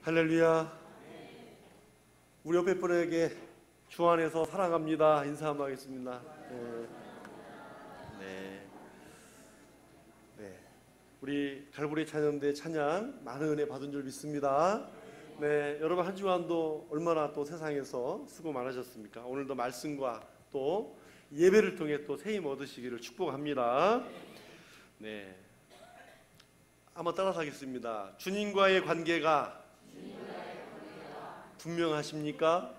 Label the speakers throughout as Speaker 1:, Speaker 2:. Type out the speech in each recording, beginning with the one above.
Speaker 1: 할렐루야. 우리 옆에 분에게 주 안에서 사랑합니다 인사 한번 하겠습니다. 네. 우리 갈보리 찬양대 찬양 많은 은혜 받은 줄 믿습니다. 네, 여러분 한 주간도 얼마나 또 세상에서 수고 많으셨습니까? 오늘도 말씀과 또 예배를 통해 또 새 힘 얻으시기를 축복합니다. 네, 한번 따라서 하겠습니다. 주님과의 관계가 분명하십니까?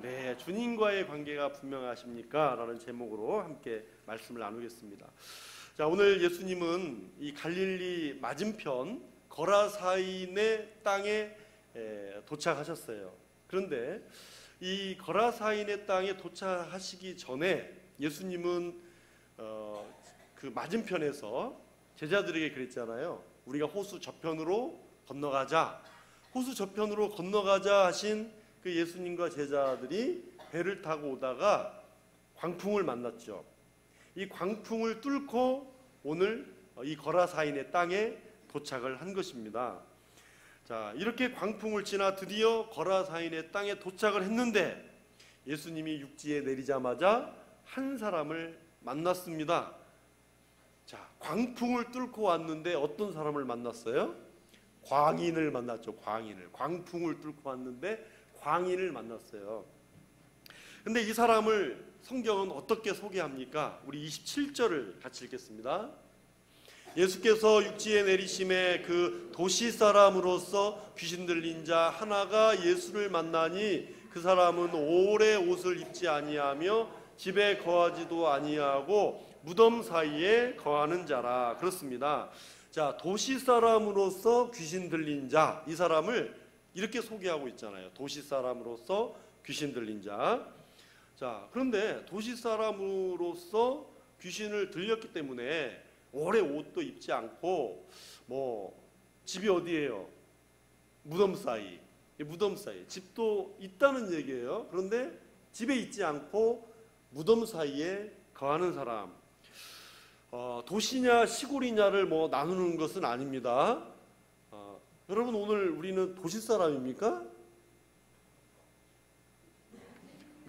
Speaker 1: 네, 주님과의 관계가 분명하십니까? 라는 제목으로 함께 말씀을 나누겠습니다. 자, 오늘 예수님은 이 갈릴리 맞은편 거라사인의 땅에 도착하셨어요. 그런데 이 거라사인의 땅에 도착하시기 전에 예수님은 그 맞은편에서 제자들에게 그랬잖아요. 우리가 호수 저편으로 건너가자. 호수 저편으로 건너가자 하신 그 예수님과 제자들이 배를 타고 오다가 광풍을 만났죠. 이 광풍을 뚫고 오늘 이 거라사인의 땅에 도착을 한 것입니다. 자, 이렇게 광풍을 지나 드디어 거라사인의 땅에 도착을 했는데 예수님이 육지에 내리자마자 한 사람을 만났습니다. 자, 광풍을 뚫고 왔는데 어떤 사람을 만났어요? 광인을 만났죠. 광인을. 광풍을 뚫고 왔는데 광인을 만났어요. 근데 이 사람을 성경은 어떻게 소개합니까? 우리 27절을 같이 읽겠습니다. 예수께서 육지에 내리심에 그 도시 사람으로서 귀신 들린 자 하나가 예수를 만나니 그 사람은 오래 옷을 입지 아니하며 집에 거하지도 아니하고 무덤 사이에 거하는 자라. 그렇습니다. 자, 도시 사람으로서 귀신 들린 자, 이 사람을 이렇게 소개하고 있잖아요. 도시 사람으로서 귀신 들린 자. 자, 그런데 도시 사람으로서 귀신을 들렸기 때문에 오래 옷도 입지 않고 집이 어디예요? 무덤 사이. 무덤 사이. 집도 있다는 얘기예요. 그런데 집에 있지 않고 무덤 사이에 거하는 사람. 도시냐 시골이냐를 나누는 것은 아닙니다. 여러분 오늘 우리는 도시 사람입니까?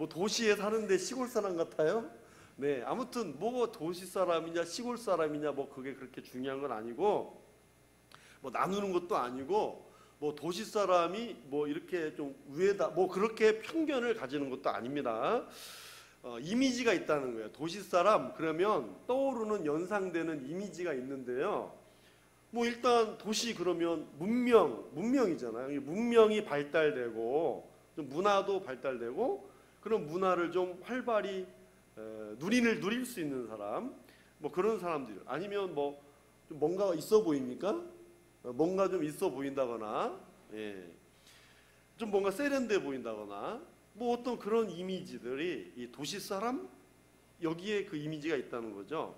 Speaker 1: 도시에 사는데 시골 사람 같아요? 네, 아무튼 도시 사람이냐 시골 사람이냐 그게 그렇게 중요한 건 아니고 나누는 것도 아니고 도시 사람이 이렇게 좀 위에다 그렇게 편견을 가지는 것도 아닙니다. 이미지가 있다는 거예요. 도시 사람 그러면 떠오르는 연상되는 이미지가 있는데요. 일단 도시 그러면 문명이잖아요. 문명이 발달되고 좀 문화도 발달되고 그런 문화를 좀 활발히 누릴 수 있는 사람, 그런 사람들 아니면 좀 뭔가 있어 보입니까? 뭔가 좀 있어 보인다거나, 좀 뭔가 세련돼 보인다거나, 어떤 그런 이미지들이 이 도시 사람 여기에 그 이미지가 있다는 거죠.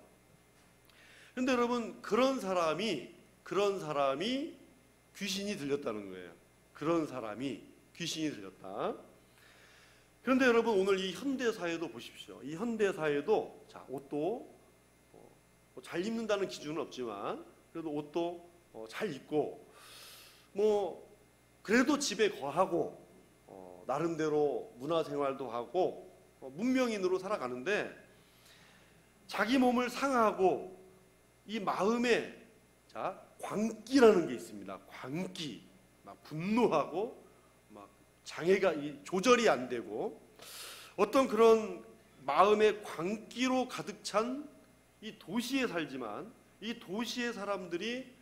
Speaker 1: 근데 여러분 그런 사람이 귀신이 들렸다는 거예요. 그런 사람이 귀신이 들렸다. 그런데 여러분 오늘 이 현대 사회도 보십시오. 이 현대 사회도 자, 옷도 잘 입는다는 기준은 없지만 그래도 옷도 잘 입고 그래도 집에 거하고 나름대로 문화생활도 하고 문명인으로 살아가는데 자기 몸을 상하고 이 마음에 광기라는 게 있습니다. 광기, 분노하고 장애가 조절이 안 되고 어떤 그런 마음의 광기로 가득 찬 이 도시에 살지만 이 도시의 사람들이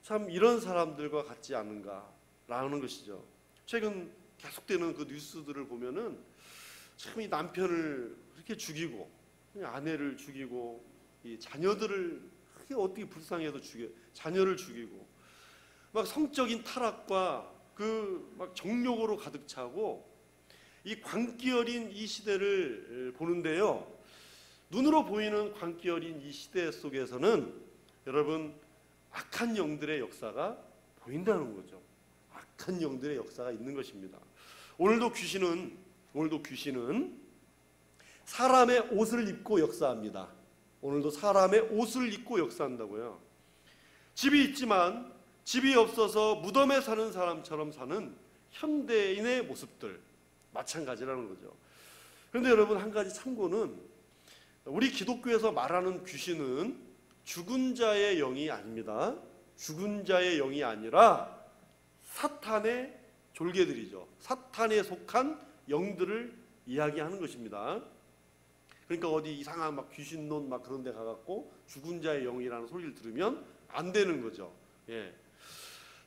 Speaker 1: 참 이런 사람들과 같지 않은가라는 것이죠. 최근 계속되는 그 뉴스들을 보면은 참 이 남편을 그렇게 죽이고 아내를 죽이고 이 자녀들을 그렇게 어떻게 불쌍해서 자녀를 죽이고 성적인 타락과 정욕으로 가득 차고 이 광기 어린 이 시대를 보는데요. 눈으로 보이는 광기 어린 이 시대 속에서는 여러분 악한 영들의 역사가 보인다는 거죠. 악한 영들의 역사가 있는 것입니다. 오늘도 귀신은 사람의 옷을 입고 역사합니다. 오늘도 사람의 옷을 입고 역사한다고요. 집이 있지만 집이 없어서 무덤에 사는 사람처럼 사는 현대인의 모습들 마찬가지라는 거죠. 그런데 여러분, 한 가지 참고는, 우리 기독교에서 말하는 귀신은 죽은 자의 영이 아닙니다. 죽은 자의 영이 아니라 사탄의 졸개들이죠. 사탄에 속한 영들을 이야기하는 것입니다. 그러니까 어디 이상한 막 귀신론 막 그런 데 가갖고 죽은 자의 영이라는 소리를 들으면 안 되는 거죠. 예.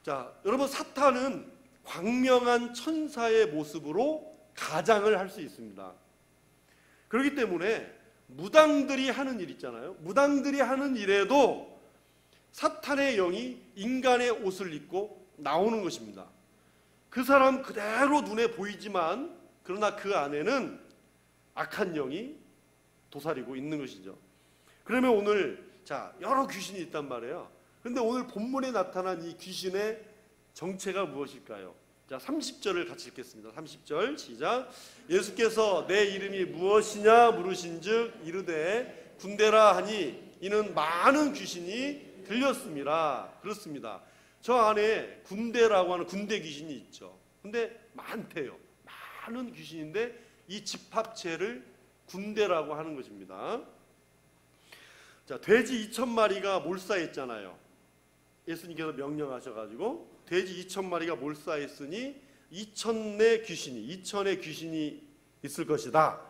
Speaker 1: 자, 여러분, 사탄은 광명한 천사의 모습으로 가장을 할 수 있습니다. 그렇기 때문에 무당들이 하는 일 있잖아요. 무당들이 하는 일에도 사탄의 영이 인간의 옷을 입고 나오는 것입니다. 그 사람 그대로 눈에 보이지만 그러나 그 안에는 악한 영이 도사리고 있는 것이죠. 그러면 오늘 여러 귀신이 있단 말이에요. 그런데 오늘 본문에 나타난 이 귀신의 정체가 무엇일까요? 자, 30절을 같이 읽겠습니다. 30절 시작. 예수께서 내 이름이 무엇이냐 물으신즉 이르되 군대라 하니 이는 많은 귀신이 들렸습니다. 그렇습니다. 저 안에 군대라고 하는 군대 귀신이 있죠. 근데 많대요. 많은 귀신인데 이 집합체를 군대라고 하는 것입니다. 자, 돼지 2,000마리가 몰사했잖아요. 예수님께서 명령하셔가지고 돼지 2,000마리가 몰사했으니 2,000의 귀신이 있을 것이다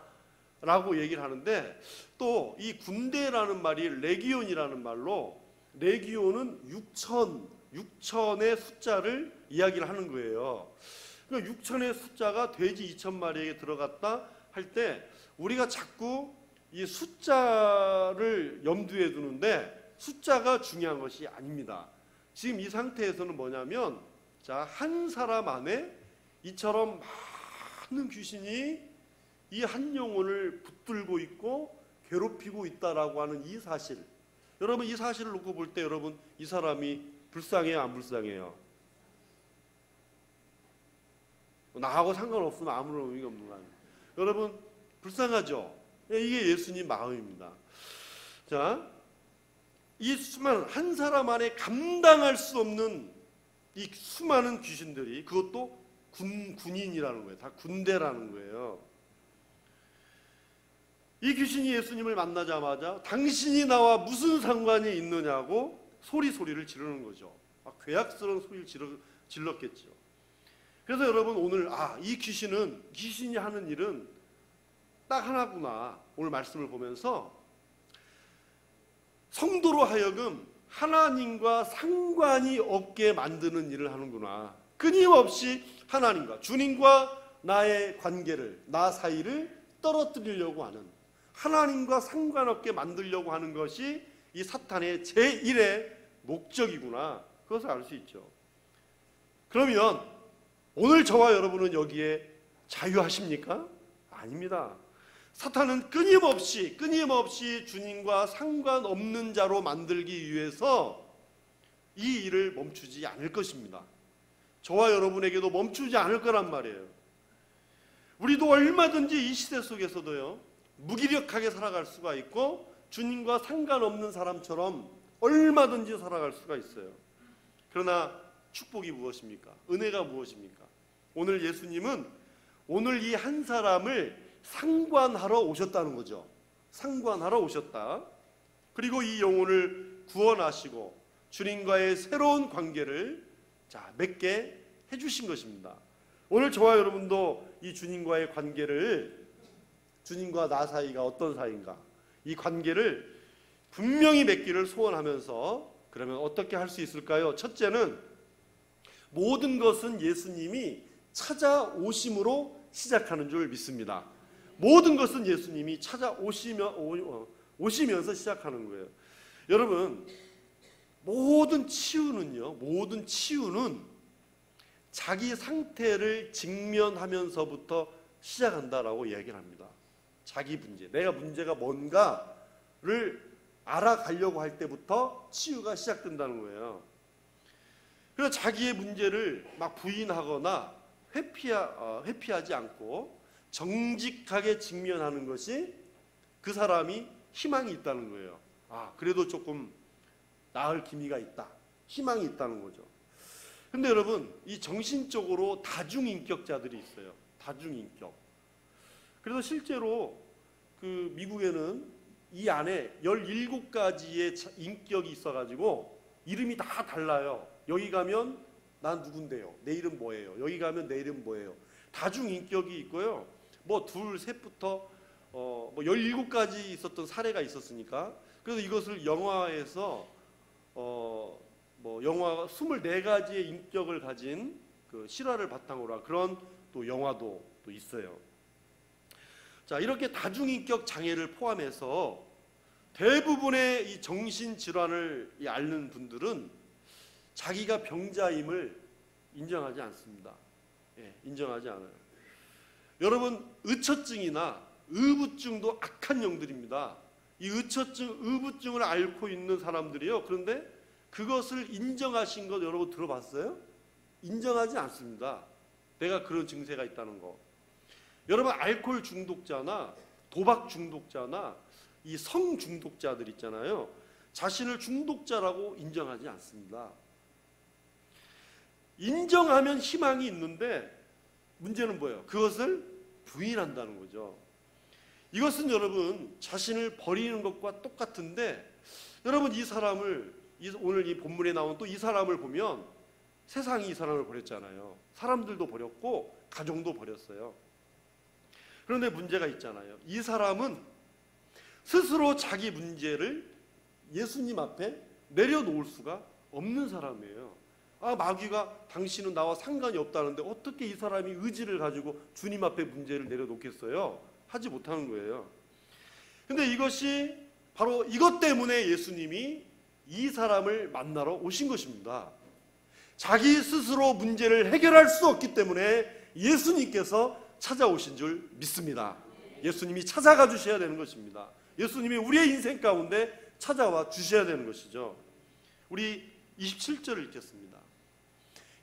Speaker 1: 라고 얘기를 하는데, 또 이 군대라는 말이 레기온이라는 말로, 레기온은 6천의 숫자를 이야기를 하는 거예요. 그러니까 6천의 숫자가 돼지 2,000마리에게 들어갔다 할 때 우리가 자꾸 이 숫자를 염두에 두는데 숫자가 중요한 것이 아닙니다. 지금 이 상태에서는 뭐냐면, 한 사람 안에 이처럼 많은 귀신이 이 한 영혼을 붙들고 있고 괴롭히고 있다라고 하는 이 사실, 여러분, 이 사실을 놓고 볼 때 여러분, 이 사람이 불쌍해요, 안 불쌍해요? 나하고 상관없으면 아무런 의미가 없는 거 아니에요. 여러분, 불쌍하죠? 이게 예수님 마음입니다. 자, 이 수많은, 한 사람 안에 감당할 수 없는 이 수많은 귀신들이, 그것도 군인이라는 거예요. 다 군대라는 거예요. 이 귀신이 예수님을 만나자마자 당신이 나와 무슨 상관이 있느냐고 소리를 지르는 거죠. 괴악스러운 소리를 질렀겠죠. 그래서 여러분, 오늘 이 귀신이 하는 일은 딱 하나구나. 오늘 말씀을 보면서 성도로 하여금 하나님과 상관이 없게 만드는 일을 하는구나. 끊임없이 하나님과, 주님과 나의 관계를, 나 사이를 떨어뜨리려고 하는, 하나님과 상관없게 만들려고 하는 것이 이 사탄의 제1의 목적이구나. 그것을 알 수 있죠. 그러면 오늘 저와 여러분은 여기에 자유하십니까? 아닙니다. 사탄은 끊임없이 주님과 상관없는 자로 만들기 위해서 이 일을 멈추지 않을 것입니다. 저와 여러분에게도 멈추지 않을 거란 말이에요. 우리도 얼마든지 이 시대 속에서도요, 무기력하게 살아갈 수가 있고 주님과 상관없는 사람처럼 얼마든지 살아갈 수가 있어요. 그러나 축복이 무엇입니까? 은혜가 무엇입니까? 오늘 예수님은 오늘 이 한 사람을 상관하러 오셨다는 거죠. 상관하러 오셨다. 그리고 이 영혼을 구원하시고 주님과의 새로운 관계를 맺게 해주신 것입니다. 오늘 저와 여러분도 이 주님과의 관계를, 주님과 나 사이가 어떤 사이인가, 이 관계를 분명히 맺기를 소원하면서, 그러면 어떻게 할 수 있을까요? 첫째는 모든 것은 예수님이 찾아오심으로 시작하는 줄 믿습니다. 모든 것은 예수님이 오시면서 시작하는 거예요. 여러분, 모든 치유는 자기 상태를 직면하면서부터 시작한다라고 얘기를 합니다. 자기 문제, 내가 문제가 뭔가를 알아가려고 할 때부터 치유가 시작된다는 거예요. 그래서 자기의 문제를 막 부인하거나 회피하지 않고 정직하게 직면하는 것이 그 사람이 희망이 있다는 거예요. 그래도 조금 나을 기미가 있다, 희망이 있다는 거죠. 근데 여러분, 이 정신적으로 다중인격자들이 있어요. 다중인격. 그래서 실제로 그 미국에는 이 안에 17가지의 인격이 있어가지고 이름이 다 달라요. 여기 가면 난 누군데요? 내 이름 뭐예요? 여기 가면 내 이름 뭐예요? 다중인격이 있고요. 뭐 둘, 셋부터 뭐 17가지 있었던 사례가 있었으니까, 그래서 이것을 영화에서 뭐 영화 24가지의 인격을 가진 그 실화를 바탕으로 한 그런 또 영화도 또 있어요. 자, 이렇게 다중인격 장애를 포함해서 대부분의 이 정신질환을 앓는 분들은 자기가 병자임을 인정하지 않습니다. 예, 인정하지 않아요. 여러분, 의처증이나 의부증도 악한 영들입니다. 이 의처증, 의부증을 앓고 있는 사람들이요, 그런데 그것을 인정하신 것 여러분 들어봤어요? 인정하지 않습니다. 내가 그런 증세가 있다는 거. 여러분, 알코올 중독자나 도박 중독자나 이 성 중독자들 있잖아요. 자신을 중독자라고 인정하지 않습니다. 인정하면 희망이 있는데 문제는 뭐예요? 그것을 부인한다는 거죠. 이것은 여러분 자신을 버리는 것과 똑같은데, 여러분 이 사람을 오늘 이 본문에 나온 또 이 사람을 보면 세상이 이 사람을 버렸잖아요. 사람들도 버렸고 가정도 버렸어요. 그런데 문제가 있잖아요. 이 사람은 스스로 자기 문제를 예수님 앞에 내려놓을 수가 없는 사람이에요. 아, 마귀가 당신은 나와 상관이 없다는데 어떻게 이 사람이 의지를 가지고 주님 앞에 문제를 내려놓겠어요? 하지 못하는 거예요. 근데 이것이 바로 이것 때문에 예수님이 이 사람을 만나러 오신 것입니다. 자기 스스로 문제를 해결할 수 없기 때문에 예수님께서 찾아오신 줄 믿습니다. 예수님이 찾아가 주셔야 되는 것입니다. 예수님이 우리의 인생 가운데 찾아와 주셔야 되는 것이죠. 우리 27절을 읽겠습니다.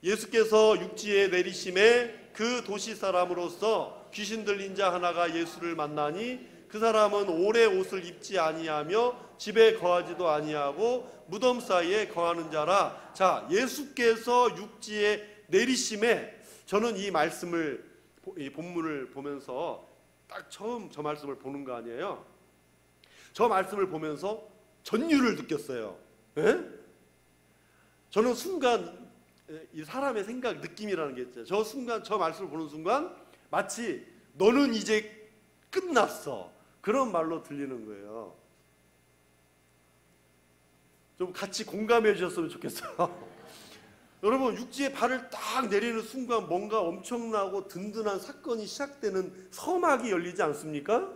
Speaker 1: 예수께서 육지에 내리심에 그 도시 사람으로서 귀신 들린 자 하나가 예수를 만나니 그 사람은 오래 옷을 입지 아니하며 집에 거하지도 아니하고 무덤 사이에 거하는 자라. 자, 예수께서 육지에 내리심에, 저는 이 말씀을, 이 본문을 보면서 딱 처음 저 말씀을 보는 거 아니에요? 저 말씀을 보면서 전율을 느꼈어요. 에? 저는 순간 이 사람의 생각, 느낌이라는 게 있죠. 저 순간, 저 말씀을 보는 순간 마치 너는 이제 끝났어, 그런 말로 들리는 거예요. 좀 같이 공감해 주셨으면 좋겠어요. 여러분, 육지에 발을 딱 내리는 순간 뭔가 엄청나고 든든한 사건이 시작되는 서막이 열리지 않습니까?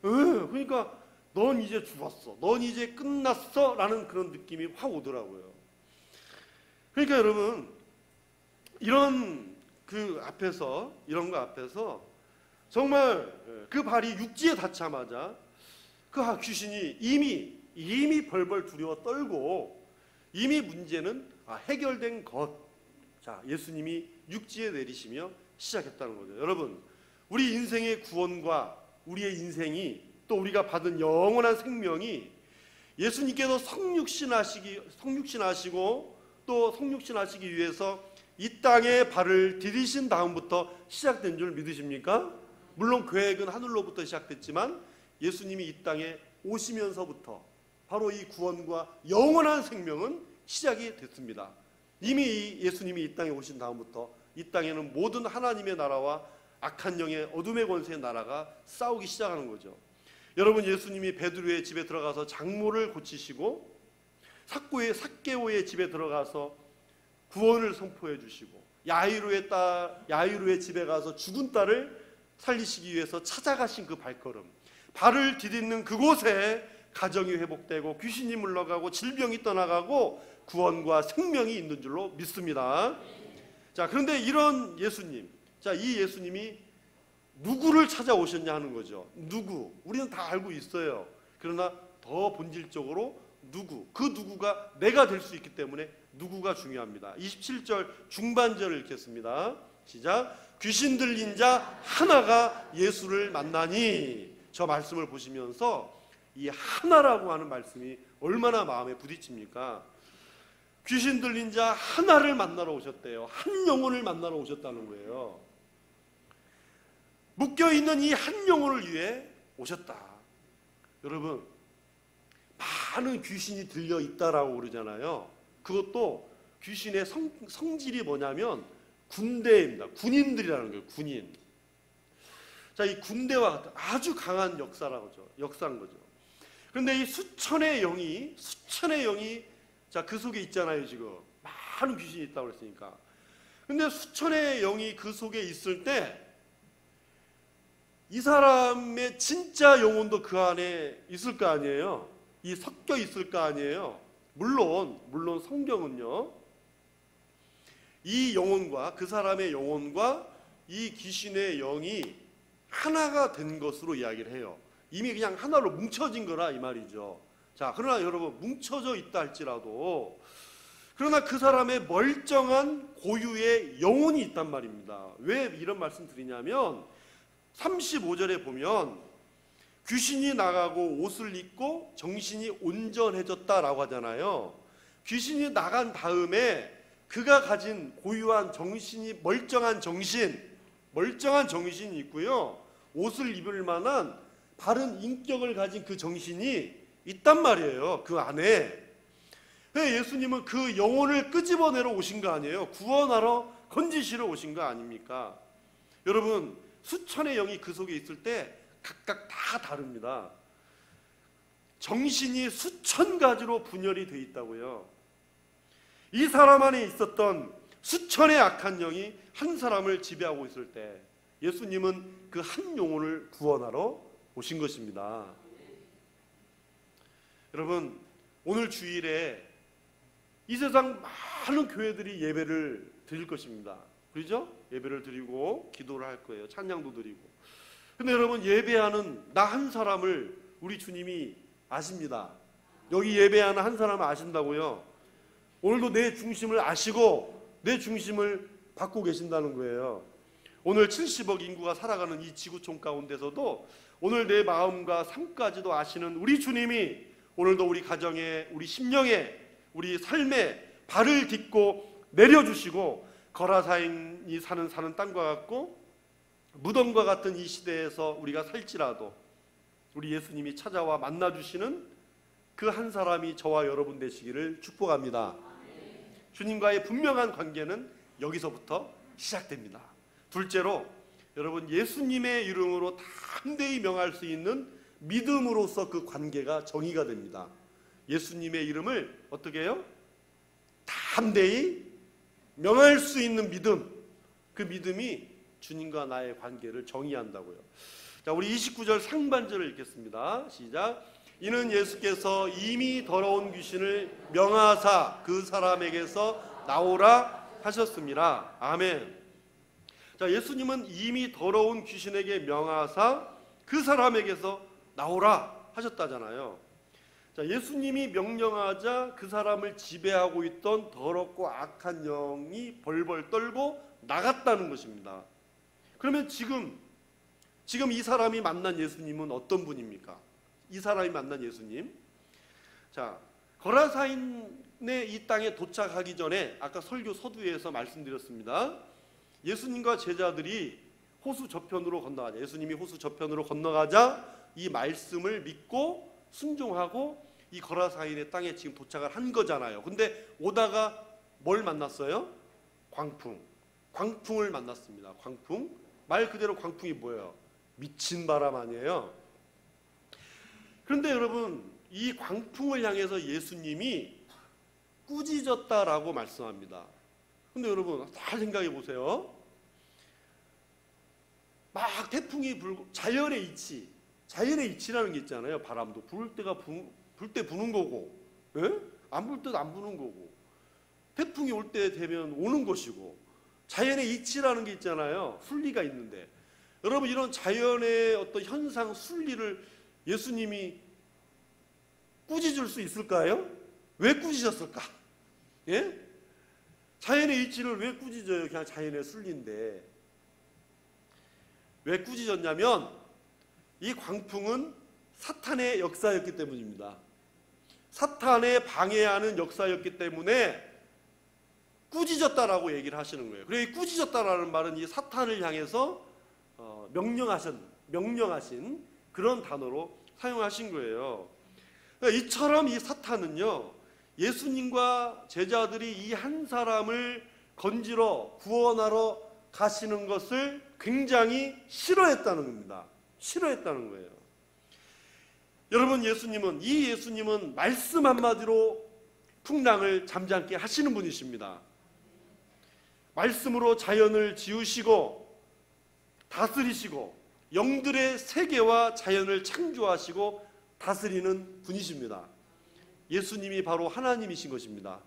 Speaker 1: 그러니까 넌 이제 죽었어, 넌 이제 끝났어 라는 그런 느낌이 확 오더라고요. 그러니까 여러분, 이런 그 앞에서, 이런 거 앞에서 정말 그 발이 육지에 닿자마자 그 귀신이 이미 벌벌 두려워 떨고 이미 문제는 해결된 것. 자, 예수님이 육지에 내리시며 시작했다는 거죠. 여러분, 우리 인생의 구원과 우리의 인생이, 또 우리가 받은 영원한 생명이 예수님께서 성육신하시고 또 성육신하시기 위해서 이 땅에 발을 디디신 다음부터 시작된 줄 믿으십니까? 물론 계획은 하늘로부터 시작됐지만 예수님이 이 땅에 오시면서부터 바로 이 구원과 영원한 생명은 시작이 됐습니다. 이미 예수님이 이 땅에 오신 다음부터 이 땅에는 모든 하나님의 나라와 악한 영의 어둠의 권세의 나라가 싸우기 시작하는 거죠. 여러분, 예수님이 베드로의 집에 들어가서 장모를 고치시고 삭개오의 집에 들어가서 구원을 선포해 주시고 야이로의 집에 가서 죽은 딸을 살리시기 위해서 찾아가신 그 발걸음, 발을 디딛는 그곳에 가정이 회복되고 귀신이 물러가고 질병이 떠나가고 구원과 생명이 있는 줄로 믿습니다. 자, 그런데 이런 예수님, 자, 이 예수님이 누구를 찾아오셨냐 하는 거죠. 누구? 우리는 다 알고 있어요. 그러나 더 본질적으로 그 누구가 내가 될 수 있기 때문에 누구가 중요합니다. 27절 중반절을 읽겠습니다. 시작. 귀신 들린 자 하나가 예수를 만나니. 저 말씀을 보시면서 이 하나라고 하는 말씀이 얼마나 마음에 부딪힙니까? 귀신 들린 자 하나를 만나러 오셨대요. 한 영혼을 만나러 오셨다는 거예요. 묶여있는 이 한 영혼을 위해 오셨다. 여러분, 많은 귀신이 들려 있다라고 그러잖아요. 그것도 귀신의 성질이 뭐냐면 군대입니다. 군인들이라는 거예요. 군인. 자, 이 군대와 같은 아주 강한 역사인 거죠. 그런데 이 수천의 영이 자, 그 속에 있잖아요. 지금 많은 귀신이 있다고 그랬으니까. 근데 수천의 영이 그 속에 있을 때 이 사람의 진짜 영혼도 그 안에 있을 거 아니에요. 이 섞여 있을 거 아니에요. 물론 성경은요, 이 영혼과 그 사람의 영혼과 이 귀신의 영이 하나가 된 것으로 이야기를 해요. 이미 그냥 하나로 뭉쳐진 거라 이 말이죠. 자, 그러나 여러분, 뭉쳐져 있다 할지라도 그러나 그 사람의 멀쩡한 고유의 영혼이 있단 말입니다. 왜 이런 말씀 드리냐면 35절에 보면 귀신이 나가고 옷을 입고 정신이 온전해졌다라고 하잖아요. 귀신이 나간 다음에 그가 가진 고유한 정신이 멀쩡한 정신이 있고요. 옷을 입을 만한 바른 인격을 가진 그 정신이 있단 말이에요. 그 안에. 예수님은 그 영혼을 끄집어내러 오신 거 아니에요. 구원하러 건지시러 오신 거 아닙니까? 여러분, 수천의 영이 그 속에 있을 때 각각 다 다릅니다. 정신이 수천 가지로 분열이 되어 있다고요. 이 사람 안에 있었던 수천의 악한 영이 한 사람을 지배하고 있을 때 예수님은 그 한 영혼을 구원하러 오신 것입니다. 여러분, 오늘 주일에 이 세상 많은 교회들이 예배를 드릴 것입니다. 그렇죠? 예배를 드리고 기도를 할 거예요. 찬양도 드리고. 근데 여러분, 예배하는 나 한 사람을 우리 주님이 아십니다. 여기 예배하는 한 사람을 아신다고요. 오늘도 내 중심을 아시고 내 중심을 받고 계신다는 거예요. 오늘 70억 인구가 살아가는 이 지구촌 가운데서도 오늘 내 마음과 삶까지도 아시는 우리 주님이 오늘도 우리 가정에, 우리 심령에, 우리 삶에 발을 딛고 내려주시고 거라사인이 사는 땅과 같고 무덤과 같은 이 시대에서 우리가 살지라도 우리 예수님이 찾아와 만나주시는 그 한 사람이 저와 여러분 되시기를 축복합니다. 주님과의 분명한 관계는 여기서부터 시작됩니다. 둘째로, 여러분, 예수님의 이름으로 담대히 명할 수 있는 믿음으로서 그 관계가 정의가 됩니다. 예수님의 이름을 어떻게 해요? 담대히 명할 수 있는 믿음, 그 믿음이 주님과 나의 관계를 정의한다고요. 자, 우리 29절 상반절을 읽겠습니다. 시작. 이는 예수께서 이미 더러운 귀신을 명하사 그 사람에게서 나오라 하셨습니다. 아멘. 자, 예수님은 이미 더러운 귀신에게 명하사 그 사람에게서 나오라 하셨다잖아요. 자, 예수님이 명령하자 그 사람을 지배하고 있던 더럽고 악한 영이 벌벌 떨고 나갔다는 것입니다. 그러면 지금 이 사람이 만난 예수님은 어떤 분입니까? 이 사람이 만난 예수님. 자, 거라사인의 이 땅에 도착하기 전에 아까 설교 서두에서 말씀드렸습니다. 예수님과 제자들이 호수 저편으로 건너가자. 예수님이 호수 저편으로 건너가자 이 말씀을 믿고 순종하고 이 거라사인의 땅에 지금 도착을 한 거잖아요. 근데 오다가 뭘 만났어요? 광풍을 만났습니다. 광풍. 말 그대로 광풍이 뭐예요? 미친 바람 아니에요? 그런데 여러분, 이 광풍을 향해서 예수님이 꾸짖었다라고 말씀합니다. 근데 여러분, 잘 생각해 보세요. 막 태풍이 불고 자연의 이치라는 게 있잖아요. 바람도 불 때 부는 거고, 안 불 때도 안 부는 거고, 태풍이 올 때 되면 오는 것이고, 자연의 이치라는 게 있잖아요. 순리가 있는데, 여러분, 이런 자연의 어떤 현상, 순리를 예수님이 꾸짖을 수 있을까요? 왜 꾸짖었을까? 예? 자연의 이치를 왜 꾸짖어요? 그냥 자연의 순리인데. 왜 꾸짖었냐면 이 광풍은 사탄의 역사였기 때문입니다. 사탄의 방해하는 역사였기 때문에 꾸짖었다라고 얘기를 하시는 거예요. 그래, 꾸짖었다라는 말은 이 사탄을 향해서 명령하신 그런 단어로 사용하신 거예요. 그러니까 이처럼 이 사탄은요, 예수님과 제자들이 이 한 사람을 건지러 구원하러 가시는 것을 굉장히 싫어했다는 겁니다. 싫어했다는 거예요. 여러분, 예수님은 말씀 한마디로 풍랑을 잠잠케 하시는 분이십니다. 말씀으로 자연을 지으시고 다스리시고 영들의 세계와 자연을 창조하시고 다스리는 분이십니다. 예수님이 바로 하나님이신 것입니다.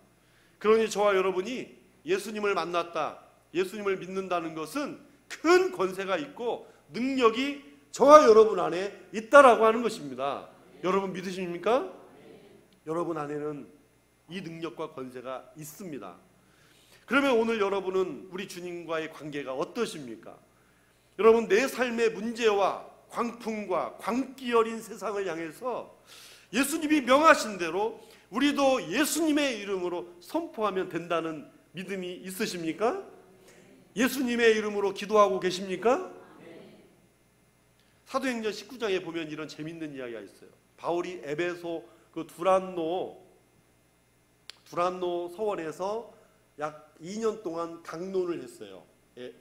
Speaker 1: 그러니 저와 여러분이 예수님을 만났다, 예수님을 믿는다는 것은 큰 권세가 있고 능력이 저와 여러분 안에 있다라고 하는 것입니다. 여러분 믿으십니까? 여러분 안에는 이 능력과 권세가 있습니다. 그러면 오늘 여러분은 우리 주님과의 관계가 어떠십니까? 여러분, 내 삶의 문제와 광풍과 광기 어린 세상을 향해서 예수님이 명하신 대로 우리도 예수님의 이름으로 선포하면 된다는 믿음이 있으십니까? 예수님의 이름으로 기도하고 계십니까? 사도행전 19장에 보면 이런 재밌는 이야기가 있어요. 바울이 에베소 그 두란노 서원에서 약 2년 동안 강론을 했어요.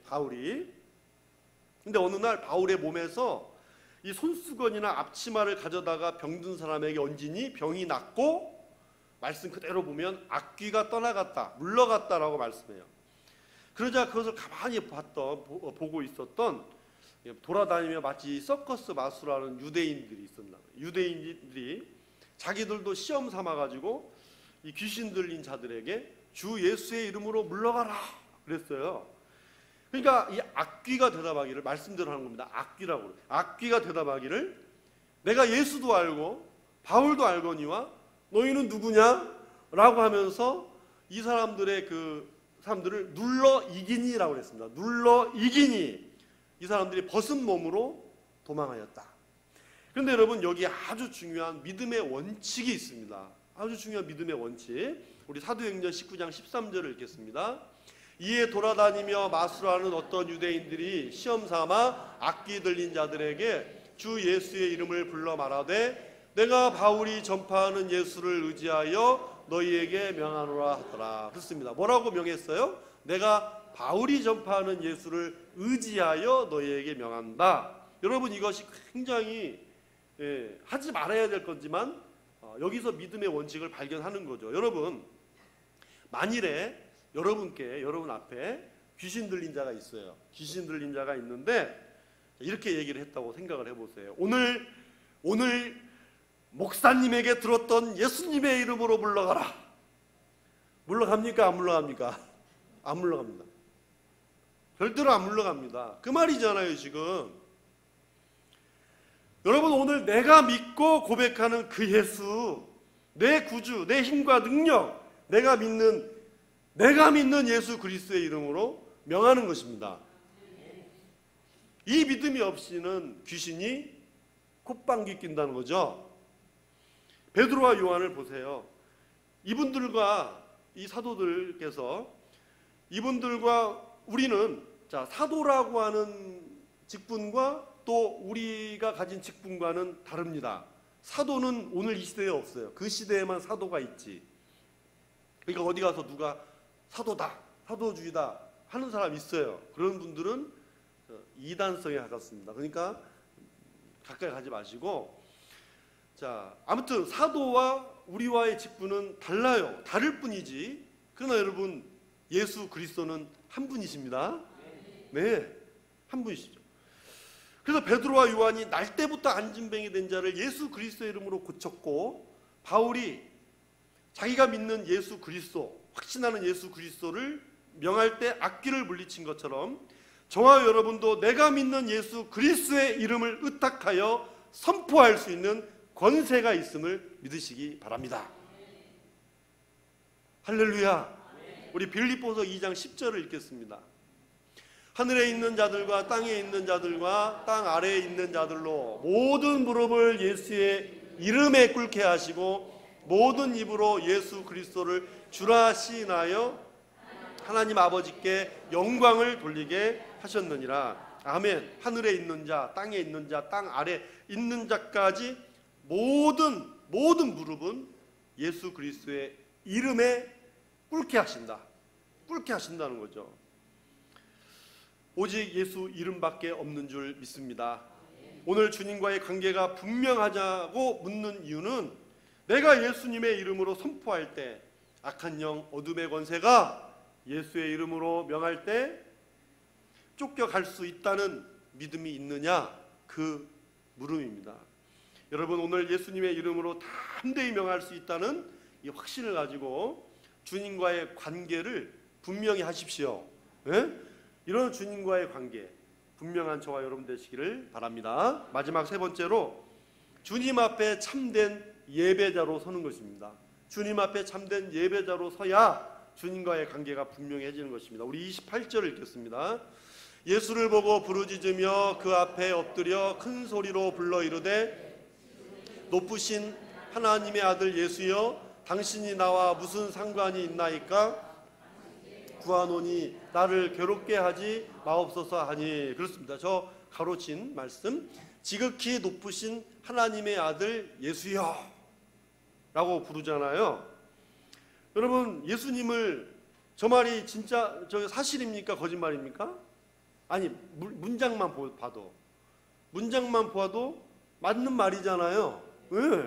Speaker 1: 바울이. 근데 어느 날 바울의 몸에서 이 손수건이나 앞치마를 가져다가 병든 사람에게 얹으니 병이 낫고, 말씀 그대로 보면 악귀가 떠나갔다, 물러갔다라고 말씀해요. 그러자 그것을 가만히 보고 있었던, 돌아다니며 마치 서커스 마술하는 유대인들이 있었나 봐요. 유대인들이 자기들도 시험 삼아가지고 이 귀신 들린 자들에게 주 예수의 이름으로 물러가라 그랬어요. 그러니까 이 악귀가 대답하기를, 말씀대로 하는 겁니다. 악귀라고 그래요. 악귀가 대답하기를, 내가 예수도 알고 바울도 알거니와 너희는 누구냐? 라고 하면서 이 사람들의 사람들을 눌러 이기니라고 그랬습니다. 눌러 이기니 이 사람들이 벗은 몸으로 도망하였다. 그런데 여러분, 여기 아주 중요한 믿음의 원칙이 있습니다. 아주 중요한 믿음의 원칙. 우리 사도행전 19장 13절을 읽겠습니다. 이에 돌아다니며 마술하는 어떤 유대인들이 시험 삼아 악기 들린 자들에게 주 예수의 이름을 불러 말하되 내가 바울이 전파하는 예수를 의지하여 너희에게 명하노라 하더라. 그렇습니다. 뭐라고 명했어요? 내가 바울이 전파하는 예수를 의지하여 너희에게 명한다. 여러분, 이것이 굉장히 하지 말아야 될 건지만 여기서 믿음의 원칙을 발견하는 거죠. 여러분, 만일에 여러분 앞에 귀신 들린 자가 있어요. 귀신 들린 자가 있는데 이렇게 얘기를 했다고 생각을 해보세요. 오늘 목사님에게 들었던 예수님의 이름으로 물러가라. 물러갑니까? 안 물러갑니까? 안 물러갑니다. 절대로 안 물러갑니다. 그 말이잖아요, 지금. 여러분, 오늘 내가 믿고 고백하는 그 예수, 내 구주, 내 힘과 능력, 내가 믿는 예수 그리스도의 이름으로 명하는 것입니다. 이 믿음이 없이는 귀신이 콧방귀 낀다는 거죠. 베드로와 요한을 보세요. 이분들과 이 사도들께서, 이분들과 우리는, 자, 사도라고 하는 직분과 또 우리가 가진 직분과는 다릅니다. 사도는 오늘 이 시대에 없어요. 그 시대에만 사도가 있지. 그러니까 어디 가서 누가 사도다, 사도주의다 하는 사람 있어요. 그런 분들은 이단성에 가깝습니다. 그러니까 가까이 가지 마시고, 자, 아무튼 사도와 우리와의 직분은 달라요. 다를 뿐이지. 그러나 여러분, 예수 그리스도는 한 분이십니다. 네, 한 분이시죠. 그래서 베드로와 요한이 날 때부터 안진뱅이 된 자를 예수 그리스도의 이름으로 고쳤고, 바울이 자기가 믿는 예수 그리스도, 확신하는 예수 그리스도를 명할 때 악귀를 물리친 것처럼 저와 여러분도 내가 믿는 예수 그리스도의 이름을 의탁하여 선포할 수 있는 권세가 있음을 믿으시기 바랍니다. 할렐루야. 우리 빌립보서 2장 10절을 읽겠습니다. 하늘에 있는 자들과 땅에 있는 자들과 땅 아래에 있는 자들로 모든 무릎을 예수의 이름에 꿇게 하시고 모든 입으로 예수 그리스도를 주라 시인하여 하나님 아버지께 영광을 돌리게 하셨느니라. 아멘. 하늘에 있는 자, 땅에 있는 자, 땅 아래 있는 자까지 모든 무릎은 예수 그리스도의 이름에 꿇게 하신다. 꿇게 하신다는 거죠. 오직 예수 이름밖에 없는 줄 믿습니다. 오늘 주님과의 관계가 분명하자고 묻는 이유는 내가 예수님의 이름으로 선포할 때 악한 영, 어둠의 권세가 예수의 이름으로 명할 때 쫓겨갈 수 있다는 믿음이 있느냐, 그 물음입니다. 여러분, 오늘 예수님의 이름으로 담대히 명할 수 있다는 이 확신을 가지고 주님과의 관계를 분명히 하십시오. 네? 이런 주님과의 관계 분명한 저와 여러분 되시기를 바랍니다. 마지막 세 번째로 주님 앞에 참된 예배자로 서는 것입니다. 주님 앞에 참된 예배자로 서야 주님과의 관계가 분명해지는 것입니다. 우리 28절을 읽겠습니다. 예수를 보고 부르짖으며 그 앞에 엎드려 큰 소리로 불러 이르되 높으신 하나님의 아들 예수여, 당신이 나와 무슨 상관이 있나이까? 구하노니 나를 괴롭게 하지 마옵소서 하니. 그렇습니다. 저 가로친 말씀, 지극히 높으신 하나님의 아들 예수여 라고 부르잖아요. 여러분, 예수님을, 저 말이 진짜 저 사실입니까? 거짓말입니까? 아니, 문장만 봐도 맞는 말이잖아요. 왜?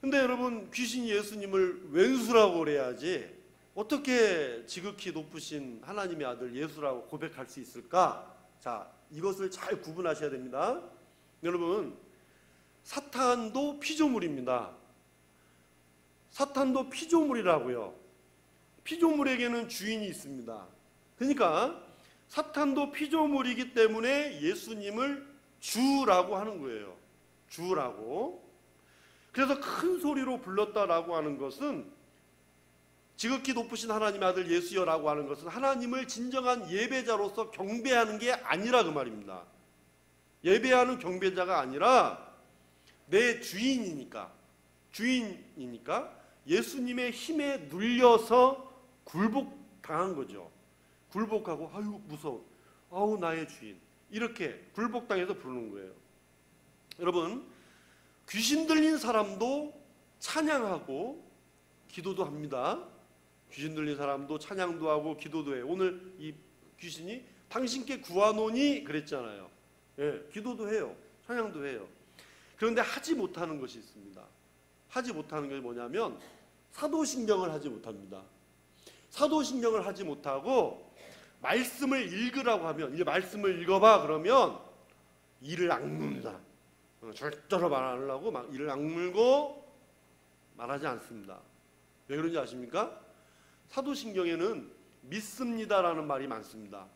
Speaker 1: 근데 여러분, 귀신이 예수님을 왼수라고 그래야지 어떻게 지극히 높으신 하나님의 아들 예수라고 고백할 수 있을까? 자, 이것을 잘 구분하셔야 됩니다. 여러분, 사탄도 피조물입니다. 사탄도 피조물이라고요. 피조물에게는 주인이 있습니다. 그러니까 사탄도 피조물이기 때문에 예수님을 주라고 하는 거예요. 주라고. 그래서 큰 소리로 불렀다라고 하는 것은, 지극히 높으신 하나님의 아들 예수여라고 하는 것은 하나님을 진정한 예배자로서 경배하는 게 아니라 그 말입니다. 예배하는 경배자가 아니라 내 주인이니까 예수님의 힘에 눌려서 굴복당한 거죠. 굴복하고, 아유 무서워, 아우 나의 주인, 이렇게 굴복당해서 부르는 거예요. 여러분, 귀신 들린 사람도 찬양하고 기도도 합니다. 귀신 들린 사람도 찬양도 하고 기도도 해요. 오늘 이 귀신이 당신께 구하노니 그랬잖아요. 예, 기도도 해요. 찬양도 해요. 그런데 하지 못하는 것이 있습니다. 하지 못하는 것이 뭐냐면 사도신경을 하지 못합니다. 사도신경을 하지 못하고 말씀을 읽으라고 하면, 이제 말씀을 읽어봐 그러면 이를 악문다. 절대로 말 안 하려고 막 이를 악물고 말하지 않습니다. 왜 그런지 아십니까? 사도신경에는 믿습니다라는 말이 많습니다.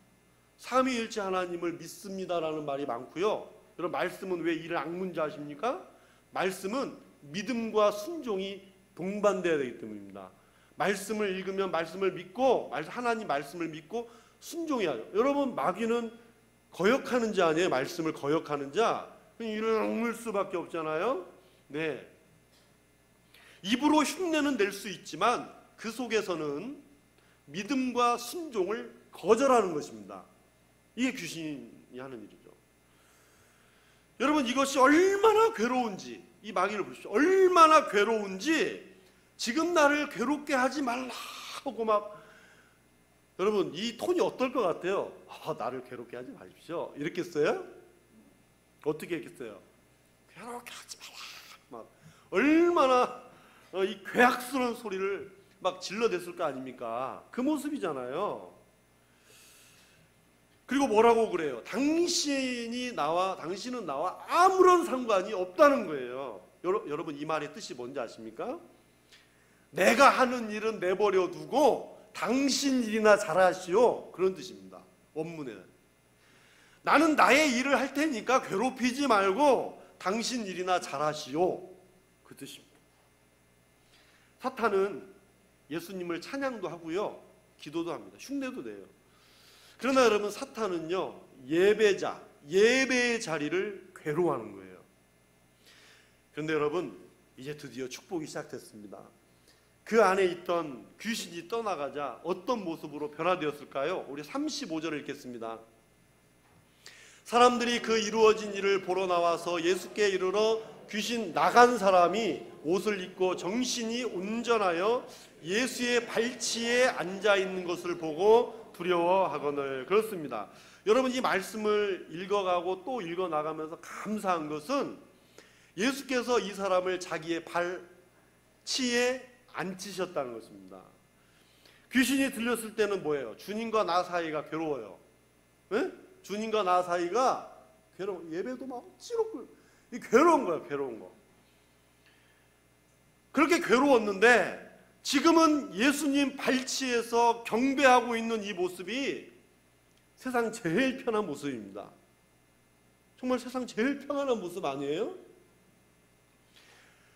Speaker 1: 삼위일체 하나님을 믿습니다라는 말이 많고요. 여러분, 말씀은 왜 이를 악문지 아십니까? 말씀은 믿음과 순종이 동반돼야 되기 때문입니다. 말씀을 읽으면 말씀을 믿고, 하나님 말씀을 믿고 순종해야 돼요. 여러분, 마귀는 거역하는 자 아니에요? 말씀을 거역하는 자. 이를 악물 수밖에 없잖아요. 네. 입으로 흉내는 낼 수 있지만 그 속에서는 믿음과 순종을 거절하는 것입니다. 이게 귀신이 하는 일이죠. 여러분, 이것이 얼마나 괴로운지, 이 마귀를 보십시오. 얼마나 괴로운지, 지금 나를 괴롭게 하지 말라 하고 막, 여러분, 이 톤이 어떨 것 같아요? 나를 괴롭게 하지 마십시오. 이랬겠어요? 어떻게 했겠어요? 괴롭게 하지 마라. 막 얼마나 이 괴악스러운 소리를 막 질러댔을 거 아닙니까? 그 모습이잖아요. 그리고 뭐라고 그래요? 당신은 나와 아무런 상관이 없다는 거예요. 여러분, 이 말의 뜻이 뭔지 아십니까? 내가 하는 일은 내버려 두고 당신 일이나 잘하시오, 그런 뜻입니다. 원문에는. 나는 나의 일을 할 테니까 괴롭히지 말고 당신 일이나 잘하시오, 그 뜻입니다. 사탄은 예수님을 찬양도 하고요, 기도도 합니다. 흉내도 내요. 그러나 여러분, 사탄은요, 예배의 자리를 괴로워하는 거예요. 그런데 여러분, 이제 드디어 축복이 시작됐습니다. 그 안에 있던 귀신이 떠나가자 어떤 모습으로 변화되었을까요? 우리 35절을 읽겠습니다. 사람들이 그 이루어진 일을 보러 나와서 예수께 이르러 귀신 나간 사람이 옷을 입고 정신이 온전하여 예수의 발치에 앉아 있는 것을 보고 두려워하거늘. 그렇습니다. 여러분, 이 말씀을 읽어가고 또 읽어나가면서 감사한 것은 예수께서 이 사람을 자기의 발치에 앉히셨다는 것입니다. 귀신이 들렸을 때는 뭐예요? 주님과 나 사이가 괴로워요. 네? 주님과 나 사이가 괴로워. 예배도 막 찌르고 괴로운 거야, 괴로운 거. 그렇게 괴로웠는데 지금은 예수님 발치에서 경배하고 있는 이 모습이 세상 제일 편한 모습입니다. 정말 세상 제일 평안한 모습 아니에요?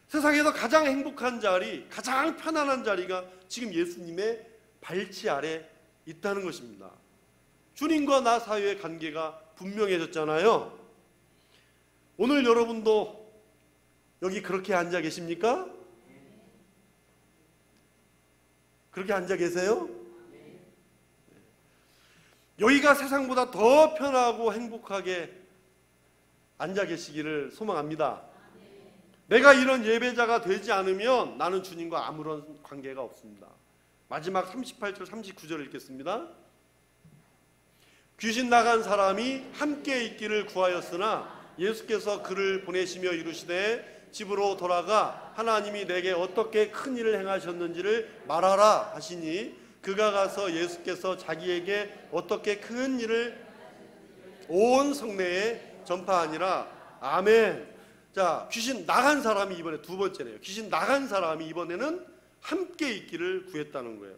Speaker 1: 세상에서 가장 행복한 자리, 가장 편안한 자리가 지금 예수님의 발치 아래 있다는 것입니다. 주님과 나 사이의 관계가 분명해졌잖아요. 오늘 여러분도 여기 그렇게 앉아 계십니까? 그렇게 앉아 계세요? 여기가 세상보다 더 편하고 행복하게 앉아 계시기를 소망합니다. 내가 이런 예배자가 되지 않으면 나는 주님과 아무런 관계가 없습니다. 마지막 38절 39절 읽겠습니다. 귀신 나간 사람이 함께 있기를 구하였으나 예수께서 그를 보내시며 이르시되 집으로 돌아가 하나님이 내게 어떻게 큰 일을 행하셨는지를 말하라 하시니 그가 가서 예수께서 자기에게 어떻게 큰 일을 온 성내에 전파하니라. 아멘. 자, 귀신 나간 사람이 이번에 두 번째네요. 귀신 나간 사람이 이번에는 함께 있기를 구했다는 거예요.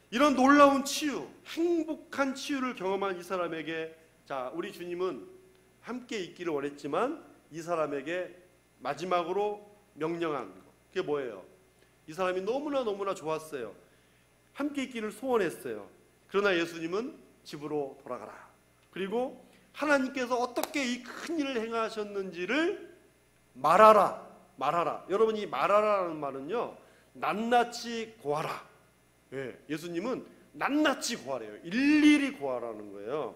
Speaker 1: 이런 놀라운 치유, 행복한 치유를 경험한 이 사람에게, 자, 우리 주님은 함께 있기를 원했지만 이 사람에게 마지막으로 명령한 거, 그게 뭐예요? 이 사람이 너무나 좋았어요. 함께 있기를 소원했어요. 그러나 예수님은 집으로 돌아가라. 그리고 하나님께서 어떻게 이 큰 일을 행하셨는지를 말하라. 여러분, 이 말하라는 말은요, 낱낱이 고하라. 예, 예수님은 낱낱이 고하래요. 일일이 고하라는 거예요.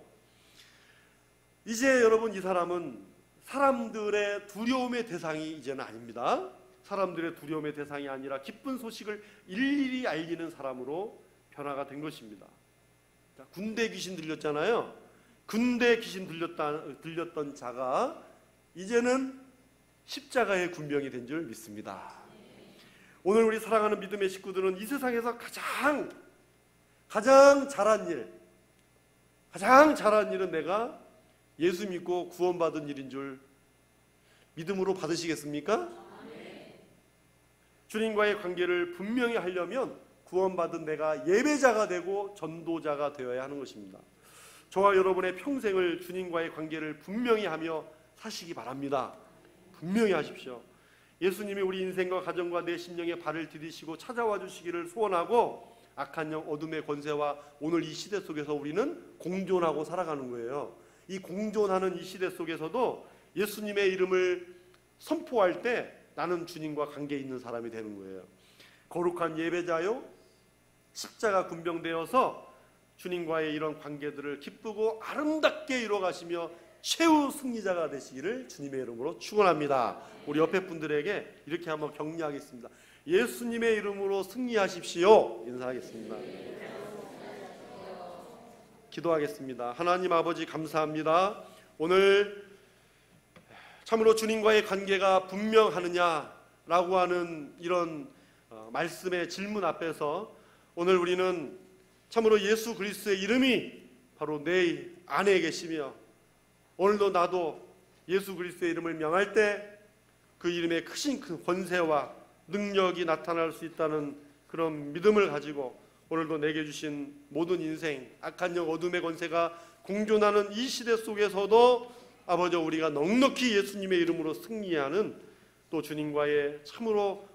Speaker 1: 이제 여러분, 이 사람은 사람들의 두려움의 대상이 이제는 아닙니다. 사람들의 두려움의 대상이 아니라 기쁜 소식을 일일이 알리는 사람으로 변화가 된 것입니다. 자, 군대 귀신 들렸잖아요. 군대 귀신 들렸던 자가 이제는 십자가의 군병이 된 줄 믿습니다. 오늘 우리 사랑하는 믿음의 식구들은 이 세상에서 가장 잘한 일은 내가 예수 믿고 구원받은 일인 줄 믿음으로 받으시겠습니까? 주님과의 관계를 분명히 하려면 구원받은 내가 예배자가 되고 전도자가 되어야 하는 것입니다. 저와 여러분의 평생을 주님과의 관계를 분명히 하며 사시기 바랍니다. 분명히 하십시오. 예수님이 우리 인생과 가정과 내 심령에 발을 디디시고 찾아와 주시기를 소원하고 악한 영 어둠의 권세와 오늘 이 시대 속에서 우리는 공존하고 살아가는 거예요. 이 공존하는 이 시대 속에서도 예수님의 이름을 선포할 때 나는 주님과 관계 있는 사람이 되는 거예요. 거룩한 예배자요, 십자가 군병되어서 주님과의 이런 관계들을 기쁘고 아름답게 이루어가시며 최후 승리자가 되시기를 주님의 이름으로 축원합니다. 우리 옆에 분들에게 이렇게 한번 격려하겠습니다. 예수님의 이름으로 승리하십시오. 인사하겠습니다. 기도하겠습니다. 하나님 아버지, 감사합니다. 오늘 참으로 주님과의 관계가 분명하느냐라고 하는 이런 말씀의 질문 앞에서 오늘 우리는 참으로 예수 그리스도의 이름이 바로 내 안에 계시며 오늘도 나도 예수 그리스도의 이름을 명할 때 그 이름의 크신 그 권세와 능력이 나타날 수 있다는 그런 믿음을 가지고 오늘도 내게 주신 모든 인생, 악한 영 어둠의 권세가 공존하는 이 시대 속에서도 아버지, 우리가 넉넉히 예수님의 이름으로 승리하는 또 주님과의 참으로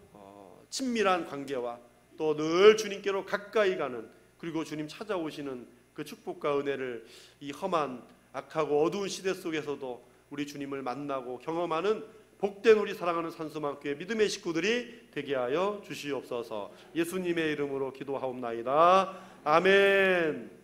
Speaker 1: 친밀한 관계와 또 늘 주님께로 가까이 가는, 그리고 주님 찾아오시는 그 축복과 은혜를 이 험한 악하고 어두운 시대 속에서도 우리 주님을 만나고 경험하는 복된 우리 사랑하는 산수만교회 믿음의 식구들이 되게 하여 주시옵소서. 예수님의 이름으로 기도하옵나이다. 아멘.